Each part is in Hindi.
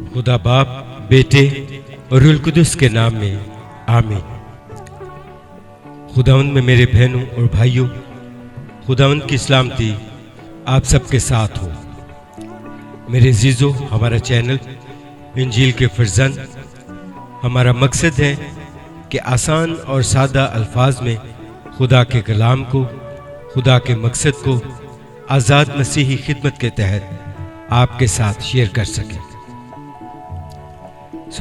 खुदा बाप, बेटे और रूह कुदस के नाम में आमीन। खुदावंद में मेरे बहनों और भाइयों, खुदावंद की सलामती आप सबके साथ हो। मेरे अजीजों, हमारा चैनल इंजील के फर्जंद, हमारा मकसद है कि आसान और सादा अल्फाज में खुदा के कलाम को, खुदा के मकसद को आज़ाद मसीही खिदमत के तहत आपके साथ शेयर कर सकें।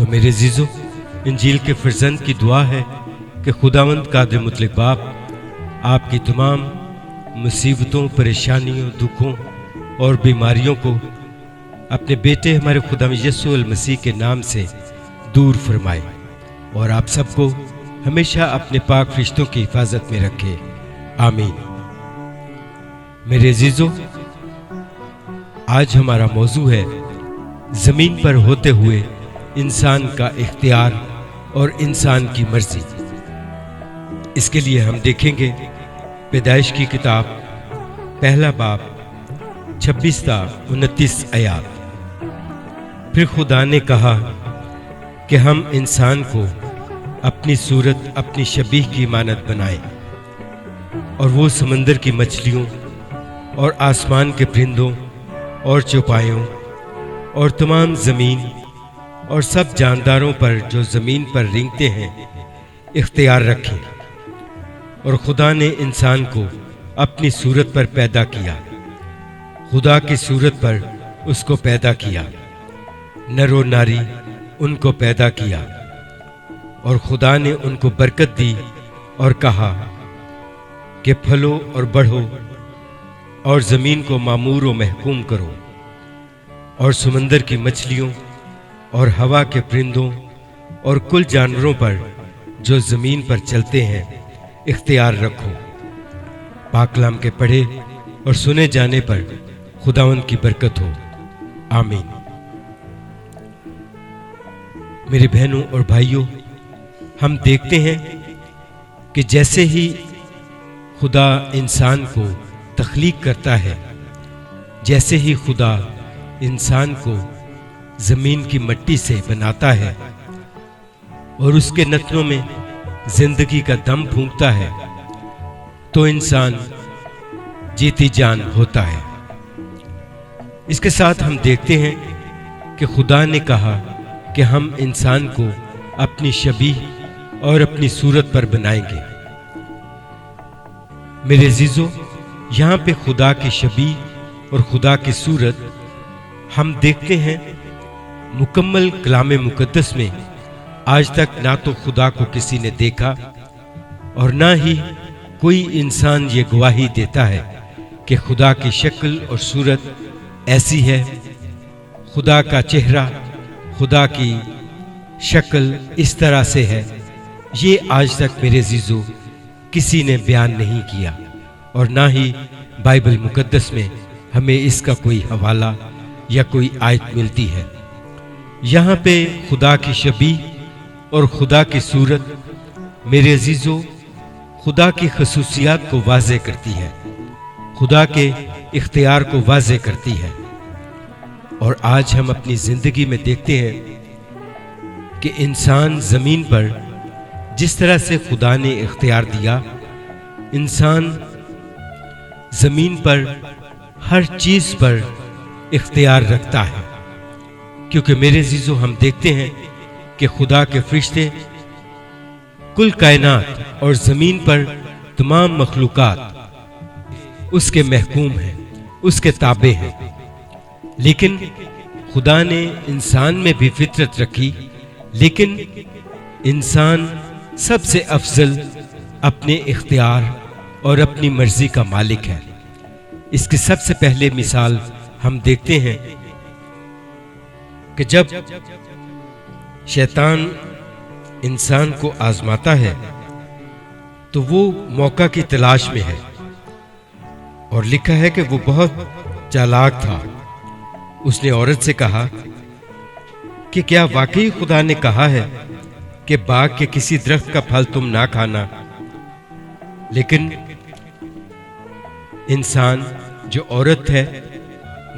मेरे अजीजों, इंजील के फर्जंद की दुआ है कि खुदावंद कादिर मुतलक बाप आपकी तमाम मुसीबतों, परेशानियों, दुखों और बीमारियों को अपने बेटे हमारे खुदा यीशु मसीह के नाम से दूर फरमाए और आप सबको हमेशा अपने पाक फरिश्तों की हिफाजत में रखे। आमीन। मेरे अजीजों, आज हमारा मौजू है जमीन पर होते हुए इंसान का इख्तियार और इंसान की मर्जी। इसके लिए हम देखेंगे पैदाइश की किताब पहला बाब 26 ता 29 आयात। फिर खुदा ने कहा कि हम इंसान को अपनी सूरत, अपनी शबीह की मानत बनाएं और वो समंदर की मछलियों और आसमान के परिंदों और चौपायों और तमाम ज़मीन और सब जानदारों पर जो ज़मीन पर रेंगते हैं इख्तियार रखें। और खुदा ने इंसान को अपनी सूरत पर पैदा किया, खुदा की सूरत पर उसको पैदा किया, नर और नारी उनको पैदा किया। और खुदा ने उनको बरकत दी और कहा कि फलो और बढ़ो और ज़मीन को मामूर व महकूम करो और समंदर की मछलियों और हवा के परिंदों और कुल जानवरों पर जो ज़मीन पर चलते हैं इख्तियार रखो। पाकलाम के पढ़े और सुने जाने पर खुदावंद की बरकत हो। आमीन। मेरे बहनों और भाइयों, हम देखते हैं कि जैसे ही खुदा इंसान को तख्लीक करता है, जैसे ही खुदा इंसान को ज़मीन की मिट्टी से बनाता है और उसके नथनों में जिंदगी का दम फूंकता है, तो इंसान जीती जान होता है। इसके साथ हम देखते हैं कि खुदा ने कहा कि हम इंसान को अपनी शबीह और अपनी सूरत पर बनाएंगे। मेरे अजीजों, यहाँ पे खुदा की शबीह और खुदा की सूरत हम देखते हैं मुकम्मल कलाम मुकद्दस में। आज तक ना तो खुदा को किसी ने देखा और ना ही कोई इंसान ये गवाही देता है कि खुदा की शक्ल और सूरत ऐसी है, खुदा का चेहरा, खुदा की शक्ल इस तरह से है। ये आज तक मेरे अजीजों किसी ने बयान नहीं किया और ना ही बाइबल मुकद्दस में हमें इसका कोई हवाला या कोई आयत मिलती है। यहाँ पे खुदा की शबीह और खुदा की सूरत मेरे अजीजों खुदा की खसूसियात को वाज़े करती है, खुदा के इख्तियार को वाज़े करती है। और आज हम अपनी ज़िंदगी में देखते हैं कि इंसान ज़मीन पर जिस तरह से खुदा ने इख्तियार दिया, इंसान ज़मीन पर हर चीज़ पर इख्तियार रखता है। क्योंकि मेरे अजीजों, हम देखते हैं कि खुदा के फरिश्ते कुल कायनात और ज़मीन पर तमाम मखलूकात उसके महकूम हैं, उसके ताबे हैं। लेकिन खुदा ने इंसान में भी फितरत रखी, लेकिन इंसान सबसे अफजल अपने इख्तियार और अपनी मर्जी का मालिक है। इसकी सबसे पहले मिसाल हम देखते हैं कि जब शैतान इंसान को आजमाता है तो वो मौका की तलाश में है और लिखा है कि वो बहुत चालाक था। उसने औरत से कहा कि क्या वाकई खुदा ने कहा है कि बाग के किसी दरख्त का फल तुम ना खाना? लेकिन इंसान जो औरत है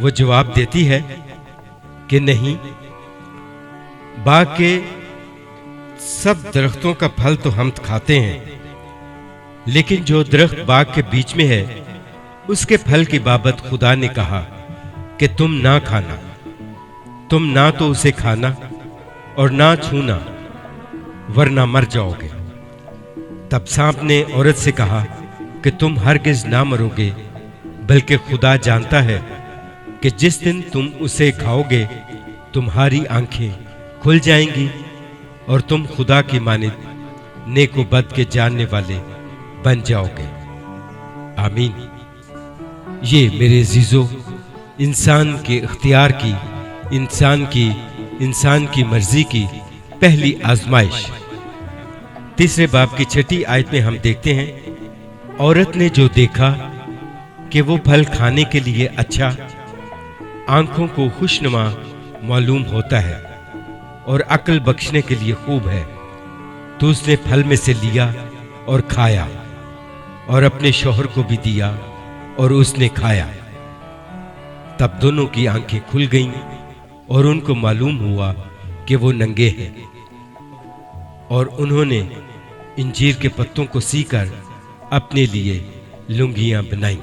वो जवाब देती है कि नहीं, बाग के सब दरख्तों का फल तो हम खाते हैं, लेकिन जो दरख्त बाग के बीच में है उसके फल की बाबत खुदा ने कहा कि तुम ना खाना, तुम ना तो उसे खाना और ना छूना, वरना मर जाओगे। तब सांप ने औरत से कहा कि तुम हरगिज ना मरोगे, बल्कि खुदा जानता है कि जिस दिन तुम उसे खाओगे तुम्हारी आंखें खुल जाएंगी और तुम खुदा की मानिद नेक व बद के जानने वाले बन जाओगे। आमीन। ये मेरे अजीजों, इंसान के इख्तियार की, इंसान की मर्जी की पहली आजमाइश। तीसरे बाब की 6ठी आयत में हम देखते हैं, औरत ने जो देखा कि वो फल खाने के लिए अच्छा, आंखों को खुशनुमा मालूम होता है और अक्ल बख्शने के लिए खूब है, तो उसने फल में से लिया और खाया और अपने शौहर को भी दिया और उसने खाया। तब दोनों की आंखें खुल गईं और उनको मालूम हुआ कि वो नंगे हैं, और उन्होंने इंजीर के पत्तों को सीकर अपने लिए लुंगियां बनाई।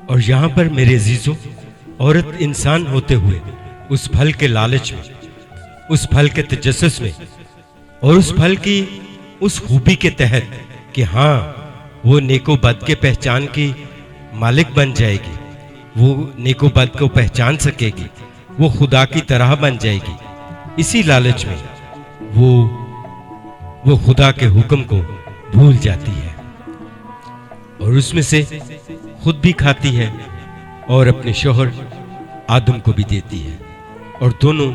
और यहां पर मेरे अजीजों, औरत इंसान होते हुए उस फल के लालच में, उस फल के तजस्सुस में और उस फल की उस खूबी के तहत कि हाँ, वो नेको बद के पहचान की मालिक बन जाएगी, वो नेको बद को पहचान सकेगी, वो खुदा की तरह बन जाएगी, इसी लालच में वो खुदा के हुक्म को भूल जाती है और उसमें से खुद भी खाती है और अपने शौहर आदम को भी देती है, और दोनों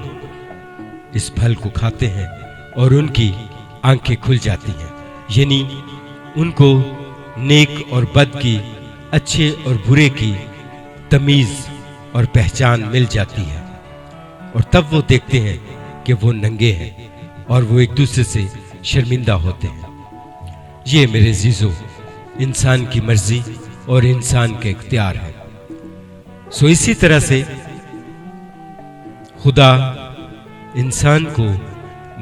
इस फल को खाते हैं और उनकी आंखें खुल जाती हैं, यानी उनको नेक और बद की, अच्छे और बुरे की तमीज और पहचान मिल जाती है। और तब वो देखते हैं कि वो नंगे हैं और वो एक दूसरे से शर्मिंदा होते हैं। ये मेरे अजीजों, इंसान की मर्जी और इंसान के इख्तियार है। सो इसी तरह से खुदा इंसान को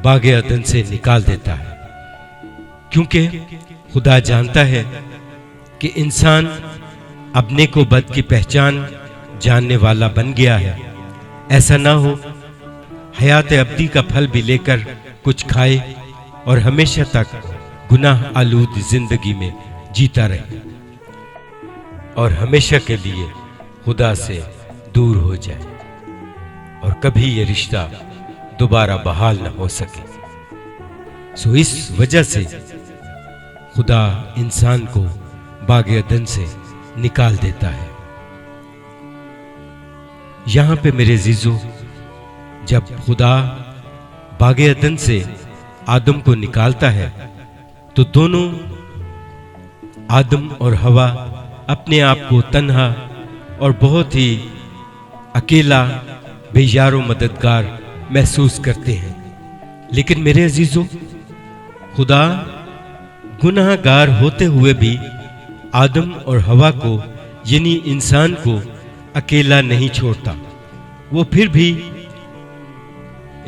बागे अदन से निकाल देता है, क्योंकि खुदा जानता है कि इंसान अपने को बद की पहचान जानने वाला बन गया है। ऐसा ना हो हयात अब्दी का फल भी लेकर कुछ खाए और हमेशा तक गुनाह आलूद जिंदगी में जीता रहे और हमेशा के लिए खुदा से दूर हो जाए और कभी ये रिश्ता दोबारा बहाल न हो सके। सो इस वजह से खुदा इंसान को बागे अदन से निकाल देता है। यहां पे मेरे अजीजों, जब खुदा बागे अदन से आदम को निकालता है तो दोनों आदम और हवा अपने आप को तन्हा और बहुत ही अकेला, बेयारो मददगार महसूस करते हैं। लेकिन मेरे अजीजों, खुदा गुनाहगार होते हुए भी आदम और हवा को, यानी इंसान को अकेला नहीं छोड़ता। वो फिर भी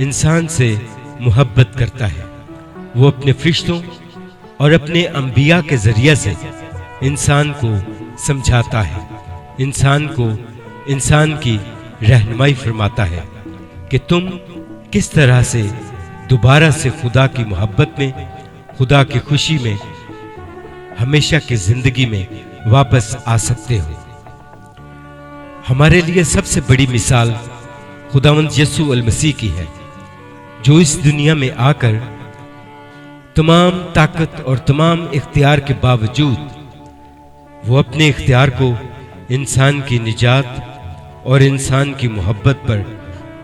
इंसान से मोहब्बत करता है। वो अपने फरिश्तों और अपने अंबिया के जरिए से इंसान को समझाता है, इंसान को, इंसान की रहनुमाई फरमाता है कि तुम किस तरह से दोबारा से खुदा की मोहब्बत में, खुदा की खुशी में, हमेशा की जिंदगी में वापस आ सकते हो। हमारे लिए सबसे बड़ी मिसाल खुदावंद यीशु अल मसीह की है, जो इस दुनिया में आकर तमाम ताकत और तमाम इख्तियार के बावजूद वो अपने इख्तियार को इंसान की निजात और इंसान की मोहब्बत पर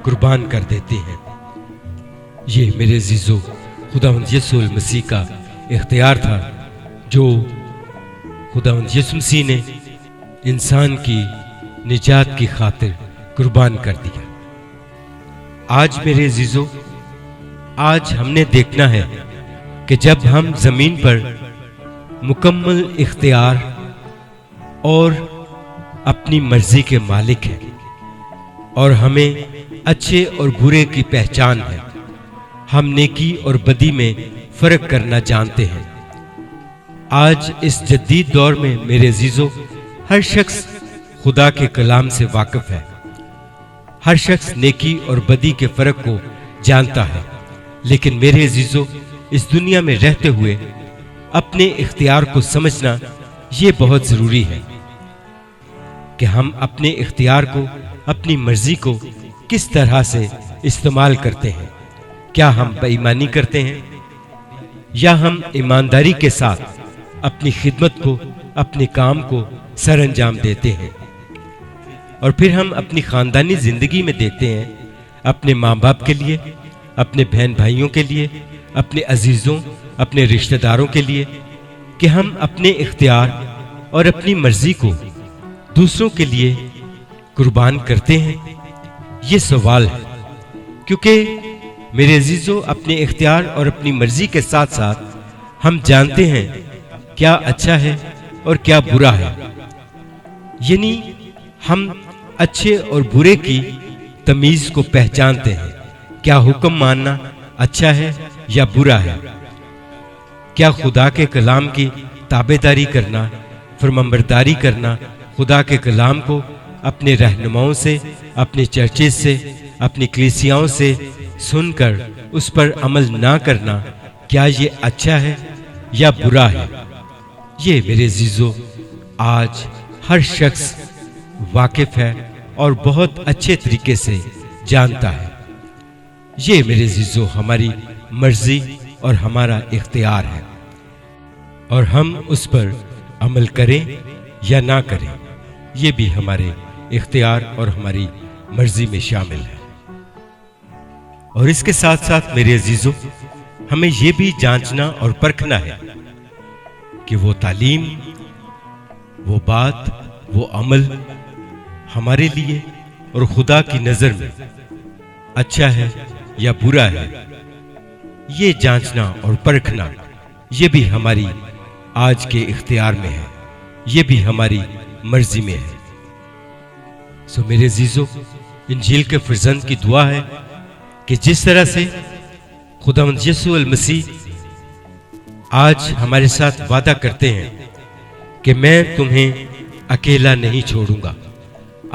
कुर्बान कर देते हैं। ये मेरे अजीजों, खुदावंद यीशु अल मसीह का इख्तियार था, जो खुदावंद यीशु मसीह ने इंसान की निजात की खातिर कुर्बान कर दिया। आज मेरे अजीजों, आज हमने देखना है कि जब हम जमीन पर मुकम्मल इख्तियार और अपनी मर्जी के मालिक है और हमें अच्छे और बुरे की पहचान है। हम नेकी और बदी में फर्क करना जानते हैं। आज इस जदीद दौर में मेरे अजीजों, हर शख्स खुदा के कलाम से वाकिफ है। हर शख्स नेकी और बदी के फर्क को जानता है। लेकिन मेरे अजीजों, इस दुनिया में रहते हुए अपने इख्तियार को समझना ये बहुत जरूरी है कि हम अपने इख्तियार को, अपनी मर्जी को किस तरह से इस्तेमाल करते हैं। क्या हम बेईमानी करते हैं या हम ईमानदारी के साथ अपनी खिदमत को, अपने काम को सरअंजाम देते हैं। और फिर हम अपनी खानदानी जिंदगी में देखते हैं, अपने माँ बाप के लिए, अपने बहन भाइयों के लिए, अपने अजीजों, अपने रिश्तेदारों के लिए, कि हम अपने इख्तियार और अपनी मर्जी को दूसरों के लिए कुर्बान करते हैं। ये सवाल है, क्योंकि मेरे अजीजों, अपने इख्तियार और अपनी मर्जी के साथ साथ हम जानते हैं क्या अच्छा है और क्या बुरा है। यानी हम अच्छे और बुरे की तमीज को पहचानते हैं। क्या हुक्म मानना अच्छा है या बुरा है? क्या खुदा के कलाम की ताबेदारी करना, फरमाबरदारी करना, खुदा के कलाम को अपने रहनुमाओं से, अपने चर्चेज से, अपनी कलीसियाओं से सुनकर उस पर अमल ना करना, क्या ये अच्छा है या बुरा है? ये मेरे अजीजों, आज हर शख्स वाकिफ है और बहुत अच्छे तरीके से जानता है। ये मेरे अजीजों हमारी मर्जी और हमारा इख्तियार है, और हम उस पर अमल करें या ना करें, ये भी हमारे इख्तियार और हमारी मर्जी में शामिल है। और इसके साथ साथ मेरे अजीजों, हमें ये भी जांचना और परखना है कि वो तालीम, वो बात, वो अमल हमारे लिए और खुदा की नजर में अच्छा है या बुरा है। ये जांचना और परखना, ये भी हमारी आज के इख्तियार में है, ये भी हमारी मर्जी में है। सो मेरे अजीजों, इंजील के फर्जंद की दुआ है कि जिस तरह से खुदावंद यीशु अल मसीह आज हमारे साथ वादा करते हैं कि मैं तुम्हें अकेला नहीं छोड़ूंगा,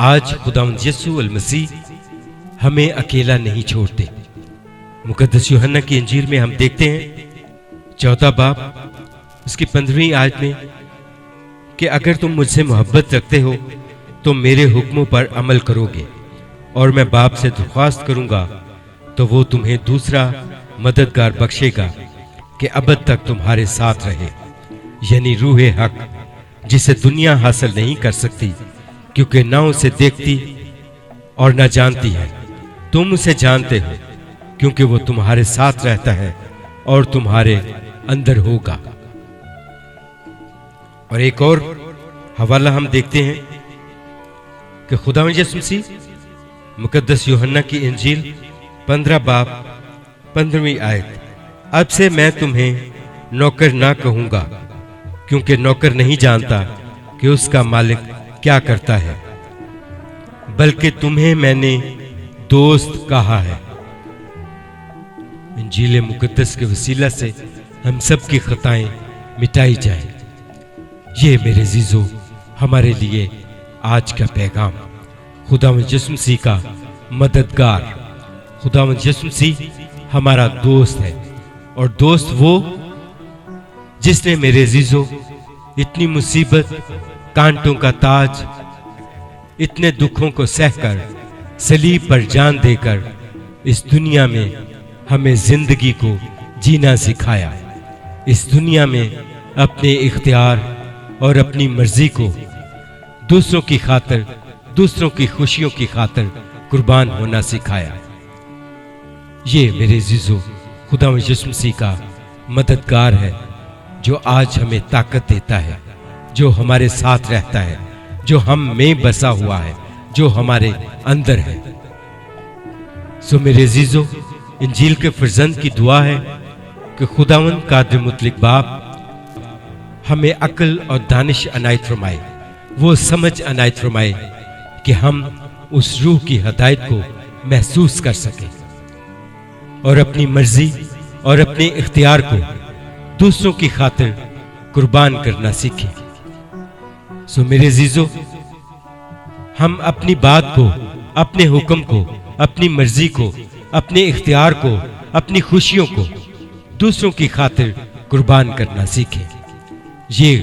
आज खुदावंद यीशु अल मसीह हमें अकेला नहीं छोड़ते। मुकद्दस यूहन्ना की इंजील में हम देखते हैं 14 बाब उसकी 15वीं आयत में कि अगर तुम मुझसे मोहब्बत रखते हो तो मेरे हुक्मों पर अमल करोगे, और मैं बाप से दरख्वास्त करूंगा तो वो तुम्हें दूसरा मददगार बख्शेगा कि अबद तक तुम्हारे साथ रहे, यानी रूहे हक, जिसे दुनिया हासिल नहीं कर सकती क्योंकि ना उसे देखती और ना जानती है। तुम उसे जानते हो क्योंकि वो तुम्हारे साथ रहता है और तुम्हारे अंदर होगा। और एक और हवाला हम देखते हैं कि खुदावंद यीशु मसीह मुकद्दस यूहन्ना की इंजील 15 बाब 15वीं आयत, अब से मैं तुम्हें नौकर ना कहूंगा क्योंकि नौकर नहीं जानता कि उसका मालिक क्या करता है, बल्कि तुम्हें मैंने दोस्त कहा है। इंजील मुकद्दस के वसीला से हम सब की खताएं मिटाई जाएं। ये मेरे अजीजों हमारे लिए आज का पैगाम, खुदावंद यीशु मसीह का मददगार, खुदावंद यीशु मसीह हमारा दोस्त है। और दोस्त वो जिसने मेरे अजीजों इतनी मुसीबत, कांटों का ताज, इतने दुखों को सहकर, सलीब पर जान देकर इस दुनिया में हमें जिंदगी को जीना सिखाया। इस दुनिया में अपने इख्तियार और अपनी मर्जी को दूसरों की खातिर, दूसरों की खुशियों की खातिर कुर्बान होना सिखाया। ये मेरे अजीजों खुदावंद यीशु मसीह का मददगार है, जो आज हमें ताकत देता है, जो हमारे साथ रहता है, जो हम में बसा हुआ है, जो हमारे अंदर है। सो मेरे अजीजों, इंजील के फर्जंद की दुआ है कि खुदावंद कादिर मुतलिक बाप हमें अक्ल और दानिश अनायत फरमाए, वो समझ अनायत फरमाए कि हम उस रूह की हदायत को महसूस कर सकें और अपनी मर्जी और अपने इख्तियार को दूसरों की खातिर कुर्बान करना सीखें। सो मेरे अजीजों, हम अपनी बात को, अपने हुक्म को, अपनी मर्जी को, अपने इख्तियार को, अपनी खुशियों को दूसरों की खातिर कुर्बान करना सीखें। ये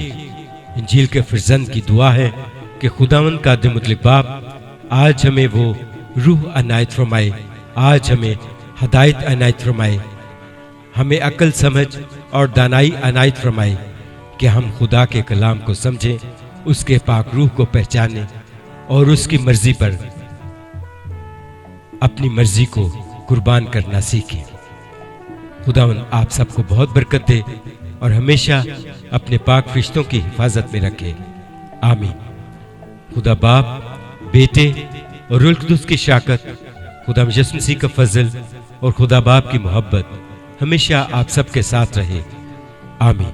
इंजील के फर्जंद की दुआ है कि खुदावंद कादिर मुतलक बाप आज हमें वो रूह अनायत फरमाए, आज हमें हदायत अनायत फरमाए, हमें अक्ल समझ और दानाई अनायत फरमाए कि हम खुदा के कलाम को समझें, उसके पाक रूह को पहचानें और उसकी मर्जी पर अपनी मर्जी को कुर्बान करना सीखें। खुदावंद आप सबको बहुत बरकत दे और हमेशा अपने पाक फरिश्तों की हिफाजत में रखे। आमीन। खुदा बाप, बेटे और रूह कुद्दूस की शराकत, खुदा यीशु मसीह का फजल और खुदा बाप की मोहब्बत हमेशा आप सबके साथ रहे। आमीन।